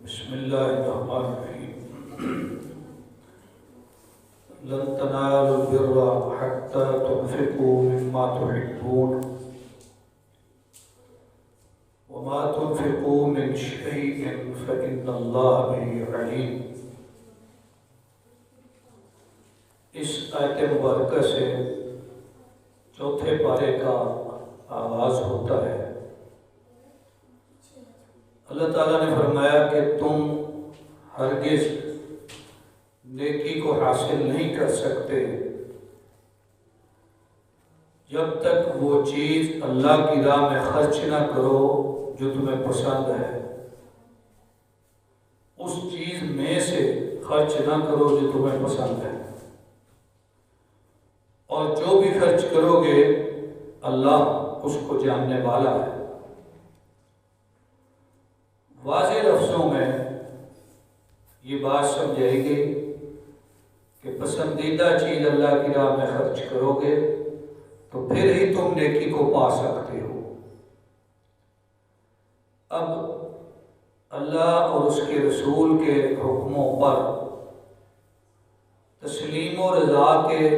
بسم اللہ الرحمن الرحیم لن تنالوا البر حتى تنفقوا مما تحبون وما تنفقوا من شيء فإن الله به عليم۔ اس آیت مبارکہ سے چوتھے پارے کا آغاز ہوتا ہے۔ اللہ تعالیٰ نے فرمایا کہ تم ہرگز نیکی کو حاصل نہیں کر سکتے جب تک وہ چیز اللہ کی راہ میں خرچ نہ کرو جو تمہیں پسند ہے، اس چیز میں سے خرچ نہ کرو جو تمہیں پسند ہے، اور جو بھی خرچ کرو گے اللہ اس کو جاننے والا ہے۔ واضح لفظوں میں یہ بات سمجھائی گئی کہ پسندیدہ چیز اللہ کی راہ میں خرچ کرو گے تو پھر ہی تم نیکی کو پا سکتے ہو۔ اب اللہ اور اس کے رسول کے حکموں پر تسلیم و رضا کے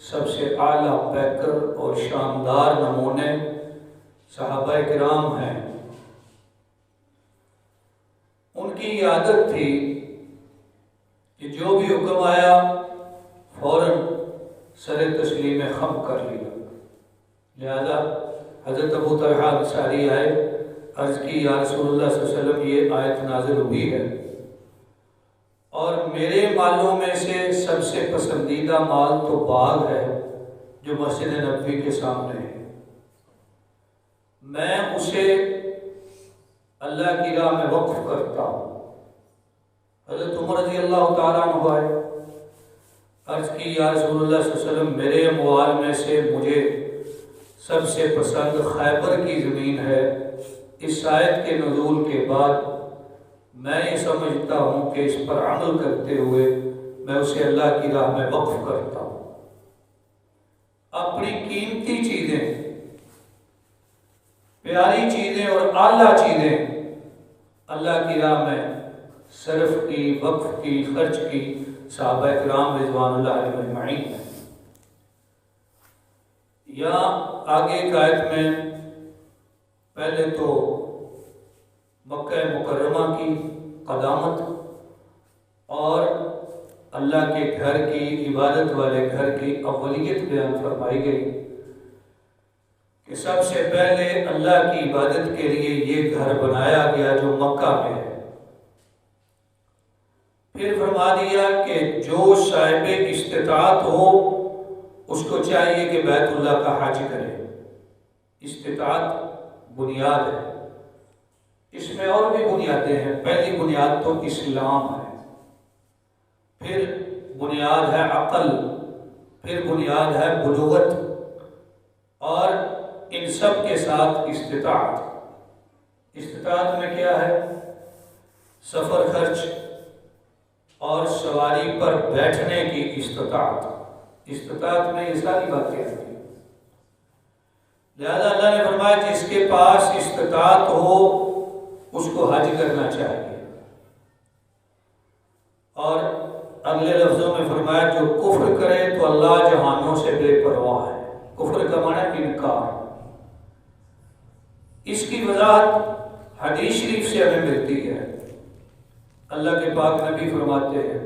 سب سے اعلیٰ پیکر اور شاندار نمونے صحابہ کرام ہیں۔ ان کی یہ عادت تھی کہ جو بھی حکم آیا فوراً سر تسلیم خم کر لیا۔ لہذا حضرت ابو طلحہ انصاری آئے، عرض کی یا رسول اللہ صلی اللہ علیہ وسلم یہ آیت نازل ہوئی ہے اور میرے مالوں میں سے سب سے پسندیدہ مال تو باغ ہے جو مسجد نبوی کے سامنے ہے، میں اسے اللہ کی راہ میں وقف کرتا ہوں۔ حضرت عمر رضی اللہ تعالیٰ عنہ آئے، عرض کی یا رسول اللہ صلی اللہ علیہ وسلم میرے اموال میں سے مجھے سب سے پسند خیبر کی زمین ہے، اس آیت کے نزول کے بعد میں یہ سمجھتا ہوں کہ اس پر عمل کرتے ہوئے میں اسے اللہ کی راہ میں وقف کرتا ہوں۔ اپنی قیمتی چیزیں، پیاری چیزیں اور اعلیٰ چیزیں اللہ کی راہ میں صرف کی، وقف کی، خرچ کی صحابہ کرام رضوان اللہ علیہم اجمعین ہیں۔ یا آگے ایک آیت میں پہلے تو مکہ مکرمہ کی قدامت اور اللہ کے گھر کی، عبادت والے گھر کی اولیت بیان فرمائی گئی کہ سب سے پہلے اللہ کی عبادت کے لیے یہ گھر بنایا گیا جو مکہ میں ہے۔ پھر فرما دیا کہ جو صاحب استطاعت ہو اس کو چاہیے کہ بیت اللہ کا حج کرے۔ استطاعت بنیاد ہے، اس میں اور بھی بنیادیں ہیں۔ پہلی بنیاد تو اسلام ہے، پھر بنیاد ہے عقل، پھر بنیاد ہے بلوغت، اور ان سب کے ساتھ استطاعت۔ استطاعت میں کیا ہے؟ سفر خرچ اور سواری پر بیٹھنے کی استطاعت۔ استطاعت میں یہ ساری باتیں آتی ہیں۔ لہذا اللہ نے فرمایا جس کے پاس استطاعت ہو اس کو حج کرنا چاہیے، اور اگلے لفظوں میں فرمایا جو کفر کرے تو اللہ جہانوں سے بے پرواہ ہے۔ کفر کا معنی انکار۔ اس کی وضاحت حدیث شریف سے ہمیں ملتی ہے۔ اللہ کے پاک نبی فرماتے ہیں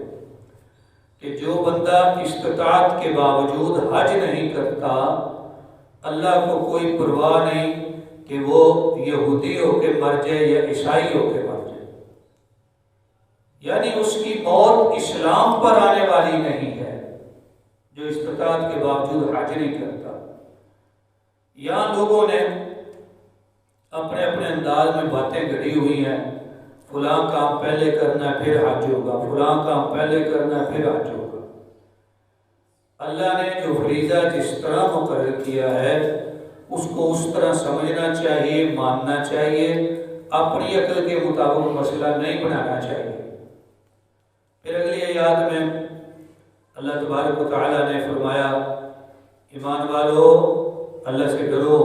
کہ جو بندہ استطاعت کے باوجود حج نہیں کرتا، اللہ کو کوئی پرواہ نہیں کہ وہ یہودی ہو کے مر جائے یا عیسائی ہو کے مر جائے، یعنی اس کی موت اسلام پر آنے والی نہیں ہے جو استطاعت کے باوجود حج نہیں کرتا۔ یہاں لوگوں نے اپنے اپنے انداز میں باتیں گھڑی ہوئی ہیں، فلاں کام پہلے کرنا ہے پھر حج ہوگا، فلاں کام پہلے کرنا ہے پھر حج ہوگا۔ اللہ نے جو فریضہ جس طرح مقرر کیا ہے اس کو اس طرح سمجھنا چاہیے، ماننا چاہیے، اپنی عقل کے مطابق مسئلہ نہیں بنانا چاہیے۔ پھر اگلی آیات میں اللہ تبارک و تعالیٰ نے فرمایا ایمان والو اللہ سے ڈرو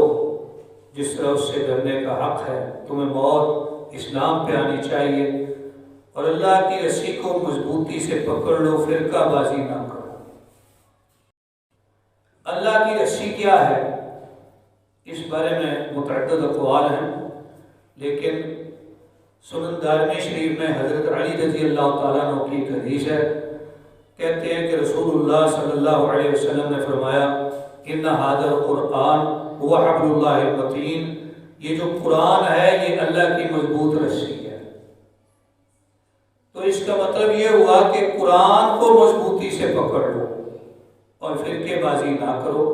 جس طرح اس سے ڈرنے کا حق ہے، تمہیں موت اسلام پہ آنی چاہیے، اور اللہ کی رسی کو مضبوطی سے پکڑ لو، فرقہ بازی نہ کرو۔ اللہ کی رسی کیا ہے اس بارے میں متعدد اقوال ہیں، لیکن سنن دارمی شریف میں حضرت علی رضی اللہ تعالیٰ عنہ کی ایک حدیث ہے، کہتے ہیں کہ رسول اللہ صلی اللہ علیہ وسلم نے فرمایا ان ھذا القرآن هو حبل اللہ المتین، یہ جو قرآن ہے یہ اللہ کی مضبوط رسی ہے۔ تو اس کا مطلب یہ ہوا کہ قرآن کو مضبوطی سے پکڑ لو اور فرقے بازی نہ کرو۔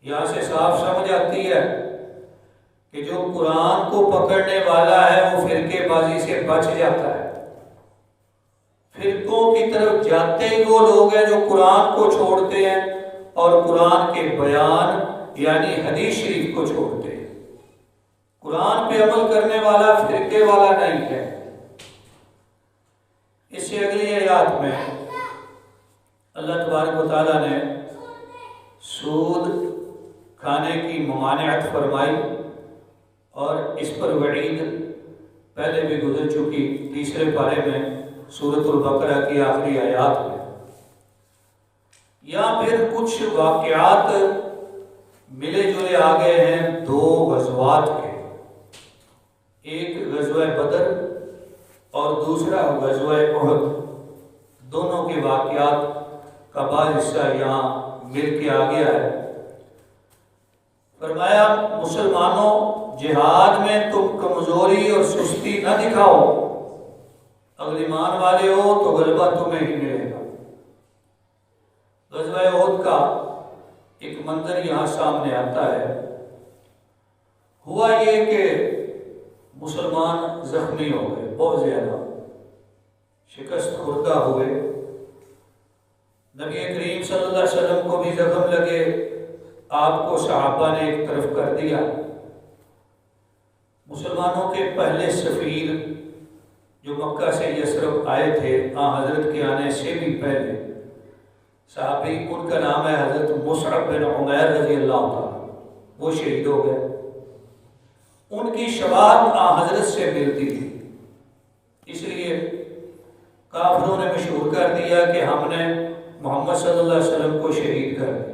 یہاں سے صاف سمجھ آتی ہے کہ جو قرآن کو پکڑنے والا ہے وہ فرقے بازی سے بچ جاتا ہے۔ فرقوں کی طرف جاتے ہی وہ لوگ ہیں جو قرآن کو چھوڑتے ہیں اور قرآن کے بیان یعنی حدیث شریف کو چھوڑتے ہیں۔ قرآن پہ عمل کرنے والا فرقے والا نہیں ہے۔ اس سے اگلی آیات میں اللہ تبارک و تعالیٰ نے سود کھانے کی ممانعت فرمائی اور اس پر وعید پہلے بھی گزر چکی تیسرے پارے میں سورۃ البقرہ کی آخری آیات میں۔ یا پھر کچھ واقعات ملے جلے آگئے ہیں دو غزوات کے، ایک غزوہ بدر اور دوسرا غزوہ احد، دونوں کے واقعات کا بعض حصہ یہاں مل کے آ گیا ہے۔ فرمایا مسلمانوں جہاد میں تم کمزوری اور سستی نہ دکھاؤ، اگر ایمان والے ہو تو غلبہ تمہیں ہی ملے گا۔ غزوہ احد کا ایک منظر یہاں سامنے آتا ہے۔ ہوا یہ کہ مسلمان زخمی ہو گئے، بہت زیادہ شکست خوردہ ہوئے۔ نبی کریم صلی اللہ علیہ وسلم کو بھی زخم لگے، آپ کو صحابہ نے ایک طرف کر دیا۔ مسلمانوں کے پہلے سفیر جو مکہ سے یثرب آئے تھے حضرت کے آنے سے بھی پہلے، صحابی ان کا نام ہے حضرت مصعب بن عمیر رضی اللہ تعالیٰ، وہ شہید ہو گئے۔ ان کی شفاعت حضرت سے ملتی تھی، اس لیے کافروں نے مشہور کر دیا کہ ہم نے محمد صلی اللہ علیہ وسلم کو شہید کر دیا۔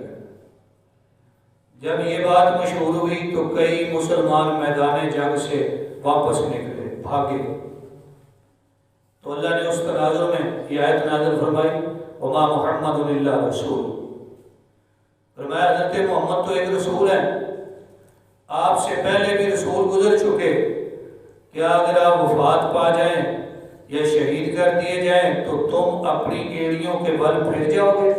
جب یہ بات مشہور ہوئی تو کئی مسلمان میدان جنگ سے واپس نکلے، بھاگے۔ تو اللہ نے اس تناظر میں یہ آیت نازل فرمائی وما محمد الا رسول، فرمایا حضرت محمد تو ایک رسول ہیں، آپ سے پہلے بھی رسول گزر چکے، کیا اگر آپ وفات پا جائیں یا شہید کر دیے جائیں تو تم اپنی ایڑیوں کے بل پھر جاؤ گے؟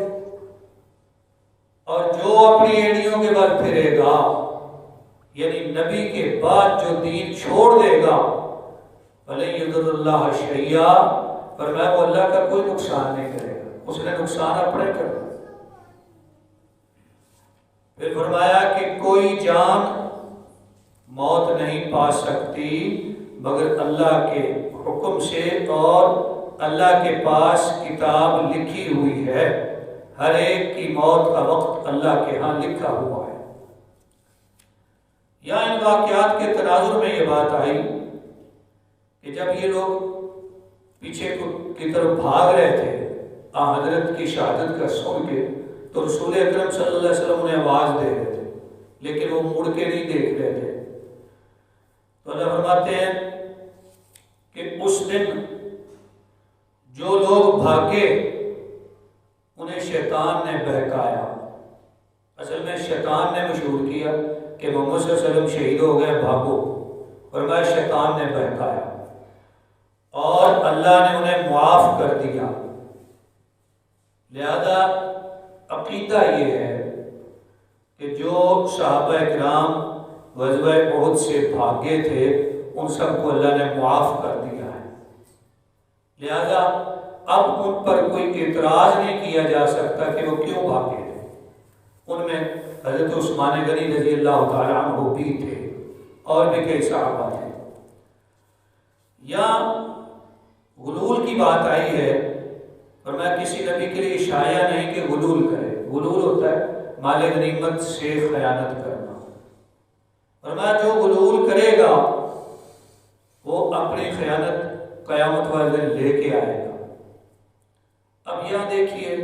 اور جو اپنی ایڑیوں کے بل پھرے گا یعنی نبی کے بعد جو دین چھوڑ دے گا وَلَن يَضُرَّ اللَّهَ شَيْئًا، فرمایا وہ اللہ کا کوئی نقصان نہیں کرے گا، اس نے نقصان اپنے کرنا۔ پھر فرمایا کہ کوئی جان موت نہیں پا سکتی مگر اللہ کے حکم سے، اور اللہ کے پاس کتاب لکھی ہوئی ہے، ہر ایک کی موت کا وقت اللہ کے ہاں لکھا ہوا ہے۔ یا ان واقعات کے تناظر میں یہ بات آئی کہ جب یہ لوگ پیچھے کی طرف بھاگ رہے تھے حضرت کی شہادت کا سن کے، تو رسول اکرم صلی اللہ علیہ وسلم انہیں آواز دے رہے تھے لیکن وہ مڑ کے نہیں دیکھ رہے تھے۔ تو اللہ فرماتے ہیں کہ اس دن جو لوگ بھاگے انہیں شیطان نے بہکایا۔ اصل میں شیطان نے مشہور کیا کہ محمد صلی اللہ علیہ وسلم شہید ہو گئے، بھاگو، فرمایا شیطان نے بہکایا اور اللہ نے انہیں معاف کر دیا۔ لہذا عقیدہ یہ ہے کہ جو صحابہ کرام غزوہ احد سے بھاگے تھے ان سب کو اللہ نے معاف کر دیا ہے، لہذا اب ان پر کوئی اعتراض نہیں کیا جا سکتا کہ وہ کیوں بھاگے تھے۔ ان میں حضرت عثمان غنی رضی اللہ تعالیٰ عنہ بھی تھے اور بھی کئی صحابہ تھے۔ یا غلول کی بات آئی ہے، فرمایا کسی نبی کے لیے شایع نہیں کہ غلول کرے۔ غلول ہوتا ہے مال غنیمت سے خیانت کرنا۔ فرمایا جو غلول کرے گا وہ اپنی خیانت قیامت والے دن لے کے آئے گا۔ اب یہاں دیکھیے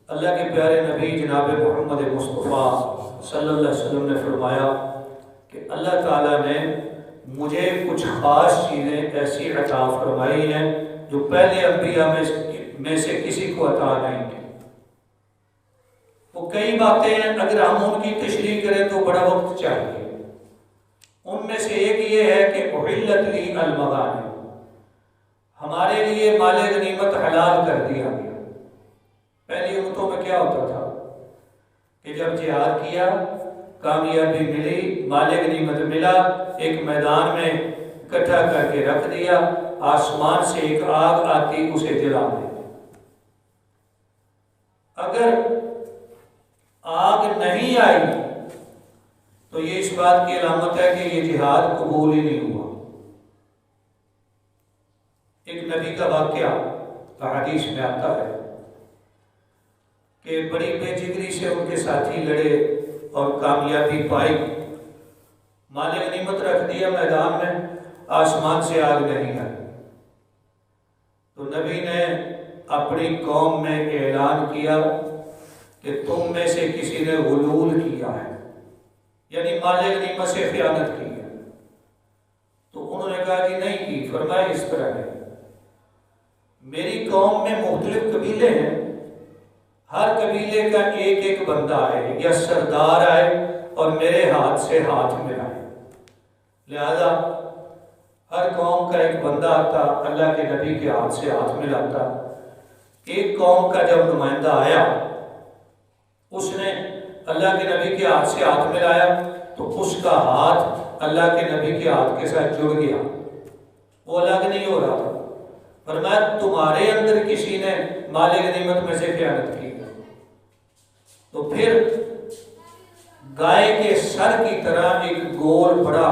اللہ کے پیارے نبی جناب محمد مصطفیٰ صلی اللہ علیہ وسلم نے فرمایا کہ اللہ تعالیٰ نے مجھے کچھ خاص چیزیں ایسی عطا فرمائی ہیں جو پہلے انبیاء میں سے کسی کو عطا نہیں کی۔ وہ کئی باتیں ہیں، اگر ہم ان کی تشریح کریں تو بڑا وقت چاہیے۔ ان میں سے ایک یہ ہے کہ احلت لی المغانم، ہمارے لیے مال غنیمت حلال کر دیا گیا۔ پہلی امتوں میں کیا ہوتا تھا کہ جب جہاد کیا، کامیابی ملی، مال غنیمت ملا، ایک میدان میں اکٹھا کر کے رکھ دیا، آسمان سے ایک آگ آتی اسے جلا دے۔ اگر آگ نہیں آئی تو یہ اس بات کی علامت ہے کہ یہ جہاد قبول ہی نہیں ہوا۔ ایک نبی کا واقعہ حدیث میں آتا ہے کہ بڑی بے جگری سے ان کے ساتھی لڑے اور کامیابی پائی، مال غنیمت رکھ دیا میدان میں، آسمان سے آگ نہیں آئی۔ تو نبی نے اپنی قوم میں اعلان کیا کہ تم میں سے کسی نے غلول کیا ہے، یعنی مال غنیمت سے خیانت کی ہے۔ تو انہوں نے کہا کہ نہیں کی۔ فرمایا اس طرح ہے، میری قوم میں مختلف قبیلے ہیں، ہر قبیلے کا ایک ایک بندہ آئے یا سردار آئے اور میرے ہاتھ سے ہاتھ ملائے۔ لہذا ہر قوم کا ایک بندہ آتا، اللہ کے نبی کے ہاتھ سے ہاتھ ملاتا۔ ایک قوم کا جب نمائندہ آیا، اس نے اللہ کے نبی کے ہاتھ سے ہاتھ ملایا تو اس کا ہاتھ اللہ کے نبی کے ہاتھ کے ساتھ جڑ گیا، وہ الگ نہیں ہو رہا تھا۔ فرمایا تمہارے اندر کسی نے مال غنیمت میں سے خیانت کی۔ تو پھر گائے کے سر کی طرح ایک گول بڑا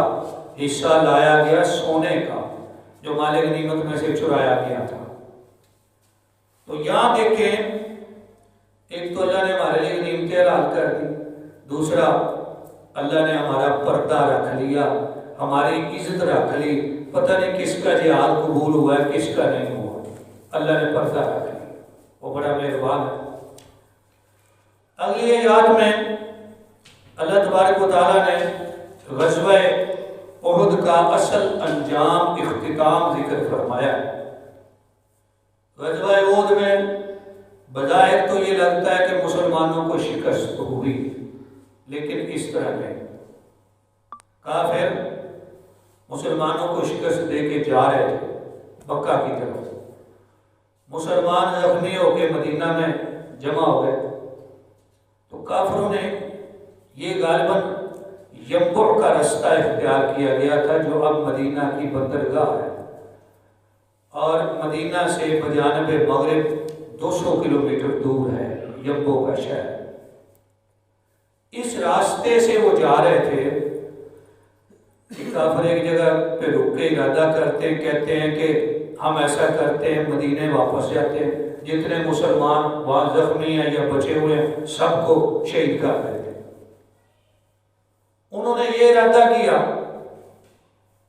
حصہ لایا گیا سونے کا، جو مال غنیمت میں سے چرایا گیا تھا۔ تو یہاں دیکھیں، ایک تو اللہ نے ہمارے لیے غنیمتیں حلال کر دی، دوسرا اللہ نے ہمارا پردہ رکھ لیا، ہماری عزت رکھ لی۔ پتہ نہیں کس کا جہاد قبول ہوا ہے، کس کا نہیں ہوا، اللہ نے پردہ رکھ لیا، وہ بڑا مہربان ہے۔ اگلی آیات میں اللہ تبارک و تعالیٰ نے غزوہ احد کا اصل انجام، اختتام ذکر فرمایا۔ غزوہ احد میں بظاہر تو یہ لگتا ہے کہ مسلمانوں کو شکست ہوئی، لیکن اس طرح نہیں۔ کافر مسلمانوں کو شکست دے کے جا رہے تھے مکہ کی طرف، مسلمان زخمی ہو کے مدینہ میں جمع ہو گئے۔ تو کافروں نے یہ غالباً ینبع کا رستہ اختیار کیا گیا تھا، جو اب مدینہ کی بندرگاہ ہے، اور مدینہ سے بجانب مغرب 200 کلومیٹر دور ہے ینبع کا شہر۔ اس راستے سے وہ جا رہے تھے کہ کافر ایک جگہ پہ رک کے ارادہ کرتے ہیں، کہتے ہیں کہ ہم ایسا کرتے ہیں، مدینے واپس جاتے ہیں، جتنے مسلمان وہاں زخمی ہیں یا بچے ہوئے ہیں سب کو شہید کر دیتے ہیں۔ انہوں نے یہ ارادہ کیا،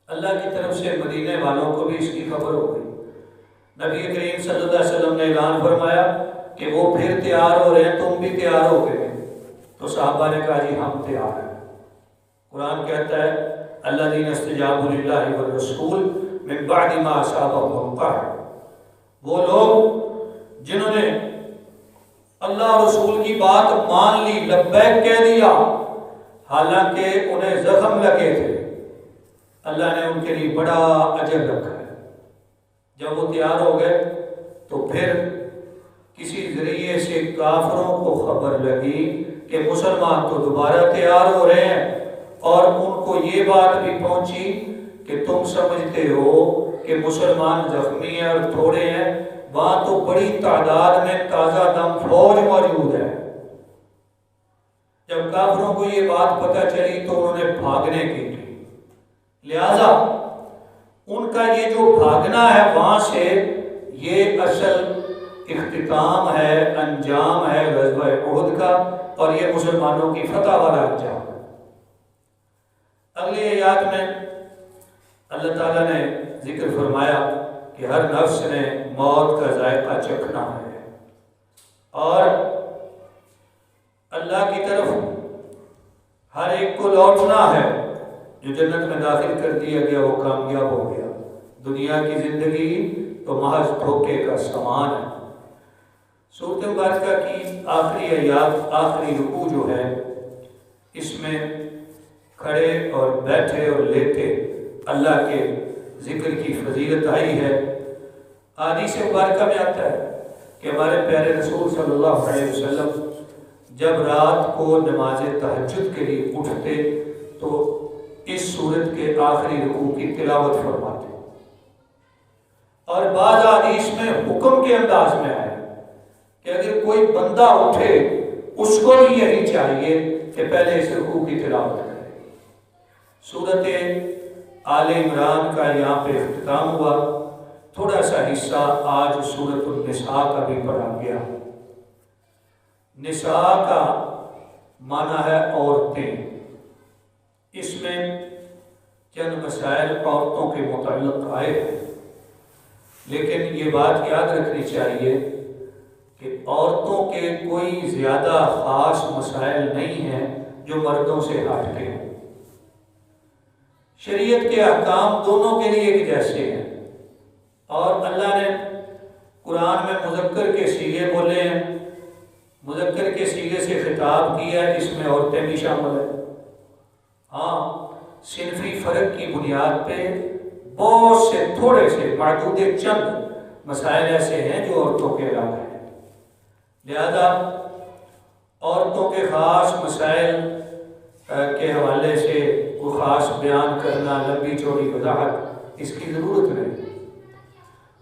اللہ کی طرف سے مدینے والوں کو بھی اس کی خبر ہو گئی۔ نبی کریم صلی اللہ علیہ وسلم نے اعلان فرمایا کہ وہ پھر تیار ہو رہے ہیں، تم بھی تیار ہو گئے۔ تو صحابہ نے کہا جی ہم تیار ہیں۔ قرآن کہتا ہے الذین استجابوا للہ والرسول من بعد ما اصابهم القرح، وہ لوگ جنہوں نے اللہ اور رسول کی بات مان لی، لبیک کہہ دیا، حالانکہ انہیں زخم لگے تھے، اللہ نے ان کے لیے بڑا اجر رکھا ہے۔ جب وہ تیار ہو گئے تو پھر کسی ذریعے سے کافروں کو خبر لگی کہ مسلمان تو دوبارہ تیار ہو رہے ہیں، اور ان کو یہ بات بھی پہنچی کہ تم سمجھتے ہو کہ مسلمان زخمی ہیں اور تھوڑے ہیں، وہاں تو بڑی تعداد میں تازہ دم فوج موجود ہے۔ جب کافروں کو یہ بات پتہ چلی تو انہوں نے بھاگنے کی تھی، لہذا ان کا یہ جو بھاگنا ہے وہاں سے، یہ اصل اختتام ہے، انجام ہے غزوہ احد کا، اور یہ مسلمانوں کی فتح والا انجام ہے۔ اگلی آیات میں اللہ تعالیٰ نے ذکر فرمایا کہ ہر نفس نے موت کا ذائقہ چکھنا ہے اور اللہ کی طرف ہر ایک کو لوٹنا ہے۔ جو جنت میں داخل کر دیا گیا وہ کامیاب ہو گیا، دنیا کی زندگی تو محض دھوکے کا سامان ہے۔ سورۃ مبارکہ کی آخری آیات، آخری رکوع جو ہے، اس میں کھڑے اور بیٹھے اور لیٹے اللہ کے ذکر کی فضیلت آئی ہے۔ حدیث مبارکہ میں آتا ہے کہ ہمارے پیارے رسول صلی اللہ علیہ وسلم جب رات کو نماز تہجد کے لیے اٹھتے تو اس سورت کے آخری رکوع کی تلاوت فرماتے، اور بعض حدیث میں حکم کے انداز میں آئے کہ اگر کوئی بندہ اٹھے اس کو بھی یہی چاہیے کہ پہلے اس رکوع کی تلاوت کرے۔ سورت آل عمران کا یہاں پہ اختتام ہوا، تھوڑا سا حصہ آج سورۃ النساء کا بھی پڑھا گیا۔ نساء کا معنی ہے عورتیں، اس میں چند مسائل عورتوں کے متعلق آئے ہیں، لیکن یہ بات یاد رکھنی چاہیے کہ عورتوں کے کوئی زیادہ خاص مسائل نہیں ہیں جو مردوں سے ہٹ کے ہیں۔ شریعت کے احکام دونوں کے لیے ایک جیسے ہیں، اور اللہ نے قرآن میں مذکر کے صیغے بولے ہیں، مذکر کے صیغے سے خطاب کیا ہے، اس میں عورتیں بھی شامل ہیں۔ ہاں، صنفی فرق کی بنیاد پہ بہت سے تھوڑے سے معدود چند مسائل ایسے ہیں جو عورتوں کے علاوہ ہیں، لہذا عورتوں کے خاص مسائل کے حوالے سے وہ خاص بیان کرنا، لمبی چوڑی وضاحت اس کی ضرورت نہیں۔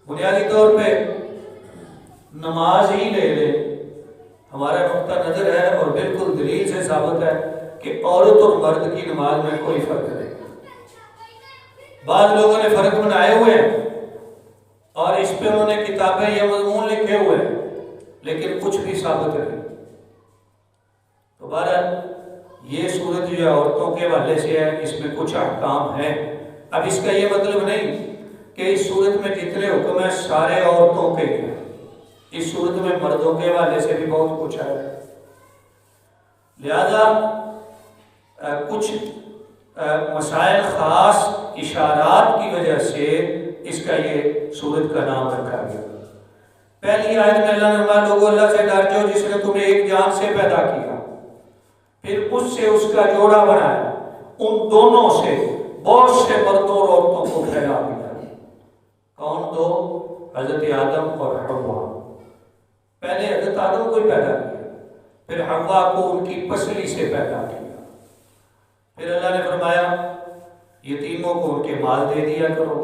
بنیادی طور پہ نماز ہی لے لیں، ہمارا نقطہ نظر ہے اور بالکل دلیل سے ثابت ہے کہ عورت اور مرد کی نماز میں کوئی فرق نہیں۔ بعض لوگوں نے فرق بنائے ہوئے ہیں اور اس پہ انہوں نے کتابیں یا مضمون لکھے ہوئے ہیں، لیکن کچھ بھی ثابت نہیں۔ تو بہرحال یہ صورت جو عورتوں کے حوالے سے ہے، اس میں کچھ احکام ہیں۔ اب اس کا یہ مطلب نہیں کہ اس صورت میں جتنے حکم ہیں سارے عورتوں کے ہیں، اس صورت میں مردوں کے حوالے سے بھی بہت کچھ ہے، لہذا کچھ مسائل خاص اشارات کی وجہ سے اس کا یہ صورت کا نام رکھا گیا۔ پہلی آیت میں اللہ نے فرمایا لوگوں اللہ سے ڈر جاؤ جس نے تمہیں ایک جان سے پیدا کیا، پھر اس سے اس کا جوڑا بنایا، ان دونوں سے بہت سے مردوں اور عورتوں کو پھیلا دیا۔ کون دو؟ حضرت آدم اور حوا۔ پہلے حضرت آدم کو ہی پیدا کیا، پھر حوا کو ان کی پسلی سے پیدا کیا، پھر اللہ نے فرمایا یتیموں کو ان کے مال دے دیا کرو،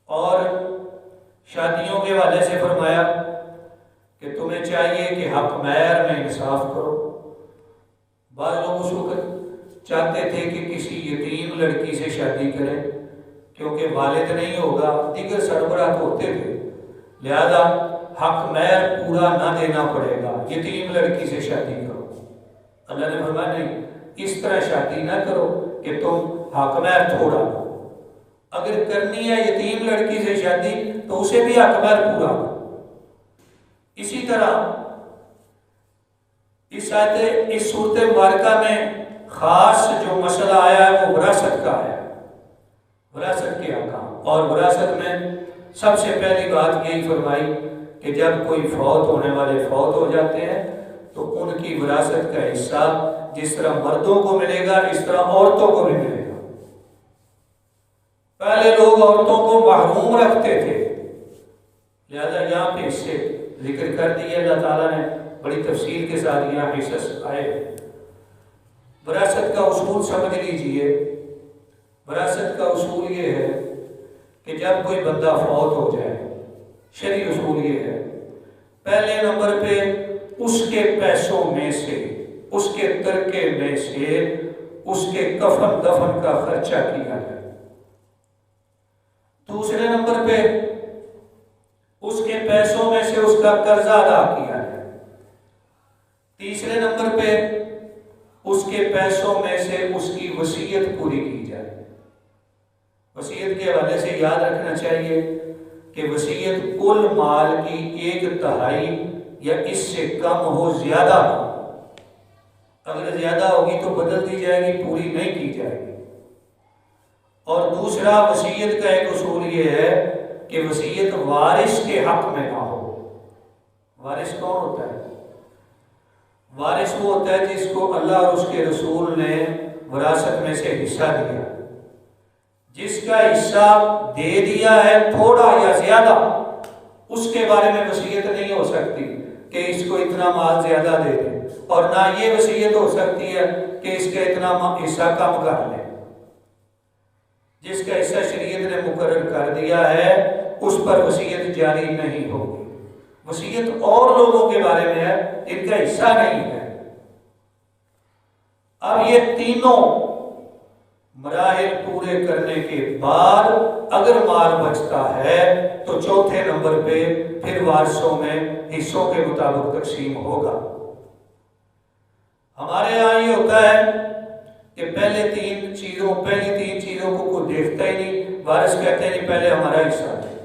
اور شادیوں کے حوالے سے فرمایا کہ تمہیں چاہیے کہ حق معیار میں انصاف کرو۔ بعض لوگ اس وقت چاہتے تھے کہ کسی یتیم لڑکی سے شادی کریں کیونکہ والد نہیں ہوگا، دیگر سربراہ ہوتے تھے، لہذا حق مہر پورا نہ دینا پڑے گا، یتیم لڑکی سے شادی کرو۔ اللہ نے فرمایا نہیں، اس طرح شادی نہ کرو کہ تم حق مہر تھوڑا دو، اگر کرنی ہے یتیم لڑکی سے شادی تو اسے بھی حق مہر پورا دو۔ اسی طرح اس صورت مبارکہ میں خاص جو مسئلہ آیا ہے وہ وراثت کا ہے، وراثت کے احکام، اور وراثت میں سب سے پہلی بات یہی فرمائی کہ جب کوئی فوت ہونے والے فوت ہو جاتے ہیں تو ان کی وراثت کا حصہ جس طرح مردوں کو ملے گا اس طرح عورتوں کو بھی ملے گا۔ پہلے لوگ عورتوں کو محروم رکھتے تھے، لہذا یہاں پہ اس سے ذکر کر دیا، اللہ تعالیٰ نے بڑی تفصیل کے ساتھ یہاں حصص آئے۔ وراثت کا اصول سمجھ لیجئے، وراثت کا اصول یہ ہے کہ جب کوئی بندہ فوت ہو جائے، شرعی اصول یہ ہے پہلے نمبر پہ اس کے پیسوں میں سے، اس کے ترکے میں سے اس کے کفن دفن کا خرچہ کیا جائے، دوسرے نمبر پہ اس کے پیسوں میں سے اس کا قرضہ ادا کیا جائے، تیسرے نمبر پہ اس کے پیسوں میں سے اس کی وصیت پوری کی جائے۔ وصیت کے حوالے سے یاد رکھنا چاہیے کہ وصیت کل مال کی 1/3 یا اس سے کم ہو، زیادہ ہو۔ اگر زیادہ ہوگی تو بدل دی جائے گی، پوری نہیں کی جائے گی۔ اور دوسرا، وصیت کا ایک اصول یہ ہے کہ وصیت وارث کے حق میں نہ ہو۔ وارث کون ہوتا ہے؟ وارث وہ ہوتا ہے جس کو اللہ اور اس کے رسول نے وراثت میں سے حصہ دیا، جس کا حصہ دے دیا ہے تھوڑا یا زیادہ، اس کے بارے میں وصیت نہیں ہو سکتی کہ اس کو اتنا مال زیادہ دے دیں، اور نہ یہ وصیت ہو سکتی ہے کہ اس کا اتنا حصہ کم کر لیں۔ جس کا حصہ شریعت نے مقرر کر دیا ہے اس پر وصیت جاری نہیں ہوگی۔ وصیت اور لوگوں کے بارے میں ہے جن کا حصہ نہیں ہے۔ اب یہ تینوں مراحل پورے کرنے کے بعد اگر مال بچتا ہے تو چوتھے نمبر پہ پھر وارثوں میں حصوں کے مطابق تقسیم ہوگا۔ ہمارے یہاں یہ ہوتا ہے کہ پہلی تین چیزوں کو کوئی دیکھتا ہی نہیں، وارث کہتے ہیں نہیں پہلے ہمارا حصہ ہے،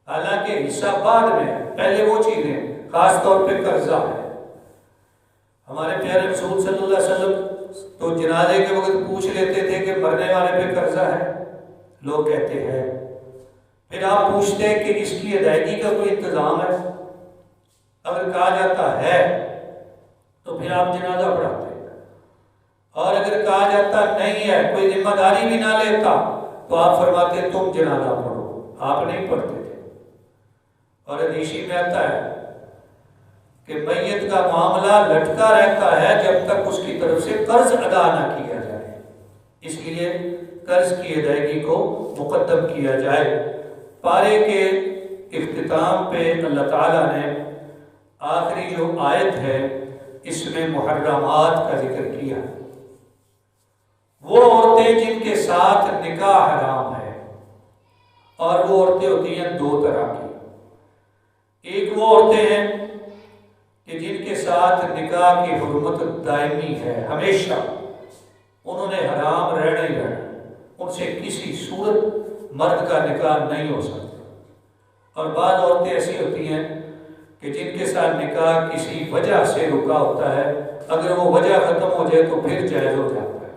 حالانکہ حصہ بعد میں ہے، پہلے وہ چیزیں، خاص طور پہ قرضہ ہے۔ ہمارے پیارے رسول صلی اللہ علیہ وسلم تو جنازے کے وقت پوچھ لیتے تھے کہ مرنے والے پہ قرضہ ہے؟ لوگ کہتے ہیں۔ پھر آپ پوچھتے کہ اس کی ادائیگی کا کوئی انتظام ہے؟ اگر کہا جاتا ہے تو پھر آپ جنازہ پڑھاتے، اور اگر کہا جاتا نہیں ہے، کوئی ذمہ داری بھی نہ لیتا، تو آپ فرماتے تم جنازہ پڑھو، آپ نہیں پڑھتے تھے۔ اور حدیث میں آتا ہے کہ میت کا معاملہ لٹکا رہتا ہے جب تک اس کی طرف سے قرض ادا نہ کیا جائے، اس لیے قرض کی ادائیگی کو مقدم کیا جائے۔ پارے کے اختتام پہ اللہ تعالیٰ نے آخری جو آیت ہے اس میں محرمات کا ذکر کیا۔ وہ عورتیں جن کے ساتھ نکاح حرام ہے، اور وہ عورتیں ہوتی ہیں دو طرح کی۔ ایک وہ عورتیں ہیں کہ جن کے ساتھ نکاح کی حرمت دائمی ہے، ہمیشہ انہوں نے حرام رہنا ہی رہنا، ان سے کسی صورت مرد کا نکاح نہیں ہو سکتا۔ اور بعض عورتیں ایسی ہوتی ہیں کہ جن کے ساتھ نکاح کسی وجہ سے رکا ہوتا ہے، اگر وہ وجہ ختم ہو جائے تو پھر جائز ہو جاتا ہے،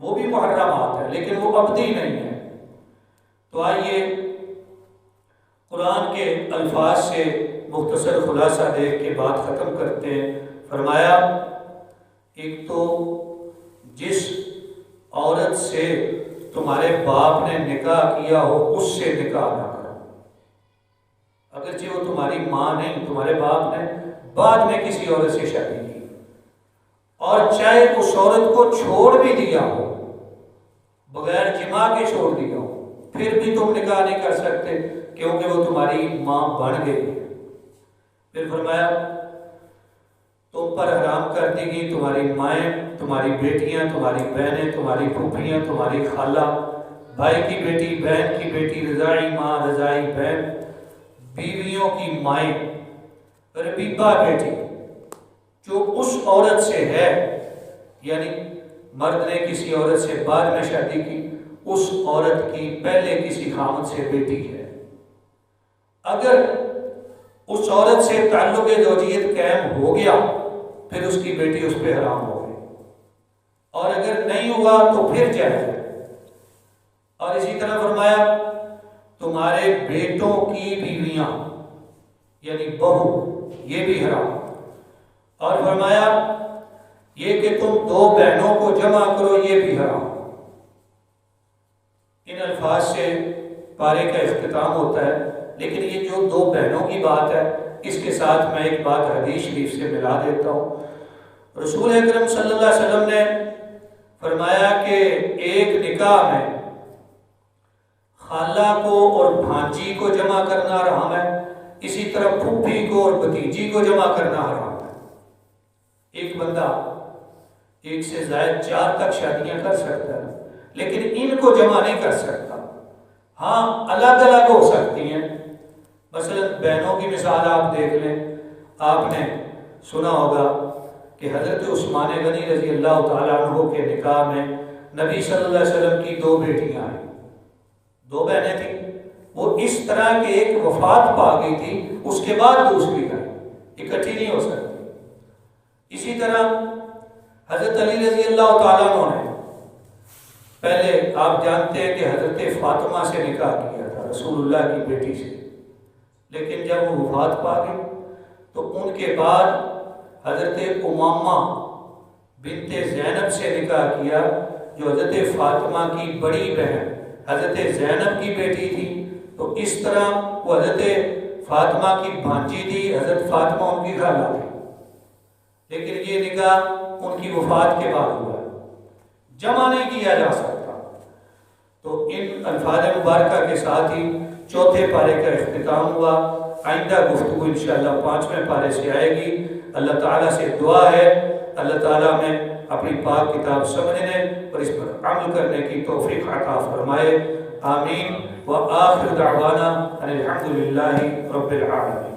وہ بھی محرمات ہے لیکن وہ ابدی نہیں ہے۔ تو آئیے قرآن کے الفاظ سے مختصر خلاصہ دیکھ کے بات ختم کرتے ہیں۔ فرمایا ایک تو جس عورت سے تمہارے باپ نے نکاح کیا ہو اس سے نکاح نہ کرو، اگرچہ وہ تمہاری ماں نہیں، تمہارے باپ نے بعد میں کسی عورت سے شادی کی، اور چاہے اس عورت کو چھوڑ بھی دیا ہو، بغیر جماع کے چھوڑ دیا ہو، پھر بھی تم نکاح نہیں کر سکتے کیونکہ وہ تمہاری ماں بن گئی۔ پھر فرمایا تم پر حرام کر دی گئی تمہاری مائیں، تمہاری بیٹیاں، تمہاری بہنیں، تمہاری پھوپھیاں، تمہاری خالہ، بھائی کی بیٹی، بہن کی بیٹی، رضاعی ماں، رضاعی بہن، بیویوں کی مائیں، ربیبہ بیٹی، جو اس عورت سے ہے، یعنی مرد نے کسی عورت سے بعد میں شادی کی، اس عورت کی پہلے کسی خامد سے بیٹی ہے، اگر اس عورت سے تعلق زوجیت قائم ہو گیا پھر اس کی بیٹی اس پہ حرام ہو گئی، اور اگر نہیں ہوا تو پھر جائز ہے۔ اور اسی طرح فرمایا تمہارے بیٹوں کی بیویاں یعنی بہو، یہ بھی حرام۔ اور فرمایا یہ کہ تم دو بہنوں کو جمع کرو، یہ بھی حرام۔ ان الفاظ سے پارے کا اختتام ہوتا ہے، لیکن یہ جو دو بہنوں کی بات ہے اس کے ساتھ میں ایک بات حدیث شریف سے ملا دیتا ہوں۔ رسول اکرم صلی اللہ علیہ وسلم نے فرمایا کہ ایک نکاح میں خالہ کو اور بھانجی کو جمع کرنا حرام ہے، اسی طرح پھوپھی کو اور بھتیجی کو جمع کرنا حرام ہے۔ ایک بندہ ایک سے زائد 4 تک شادیاں کر سکتا ہے لیکن ان کو جمع نہیں کر سکتا۔ ہاں الگ الگ ہو سکتی ہیں، مثلا بہنوں کی مثال آپ دیکھ لیں، آپ نے سنا ہوگا کہ حضرت عثمان غنی رضی اللہ تعالیٰ عنہ کے نکاح میں نبی صلی اللہ علیہ وسلم کی 2 بیٹیاں ہیں، 2 بہنیں تھیں، وہ اس طرح کہ ایک وفات پا گئی تھی، اس کے بعد دوسری کا اکٹھی نہیں ہو سکتی۔ اسی طرح حضرت علی رضی اللہ تعالیٰ عنہ نے پہلے آپ جانتے ہیں کہ حضرت فاطمہ سے نکاح کیا تھا، رسول اللہ کی بیٹی سے، لیکن جب وہ وفات پا گئی تو ان کے بعد حضرت امامہ بنت زینب سے نکاح کیا، جو حضرت فاطمہ کی بڑی بہن حضرت زینب کی بیٹی تھی۔ تو اس طرح وہ حضرت فاطمہ کی بھانجی تھی، حضرت فاطمہ ان کی خالہ تھی، لیکن یہ نکاح ان کی وفات کے بعد ہوا، جمع نہیں کیا جا سکتا۔ تو ان الفاظ مبارکہ کے ساتھ ہی 4تھے پارے کا اختتام ہوا۔ آئندہ گفتگو انشاءاللہ 5ویں پارے سے آئے گی۔ اللہ تعالیٰ سے دعا ہے اللہ تعالیٰ میں اپنی پاک کتاب سمجھنے اور اس پر عمل کرنے کی توفیق عطا فرمائے، آمین۔ وآخر دعوانا ان الحمد للہ رب العالمین۔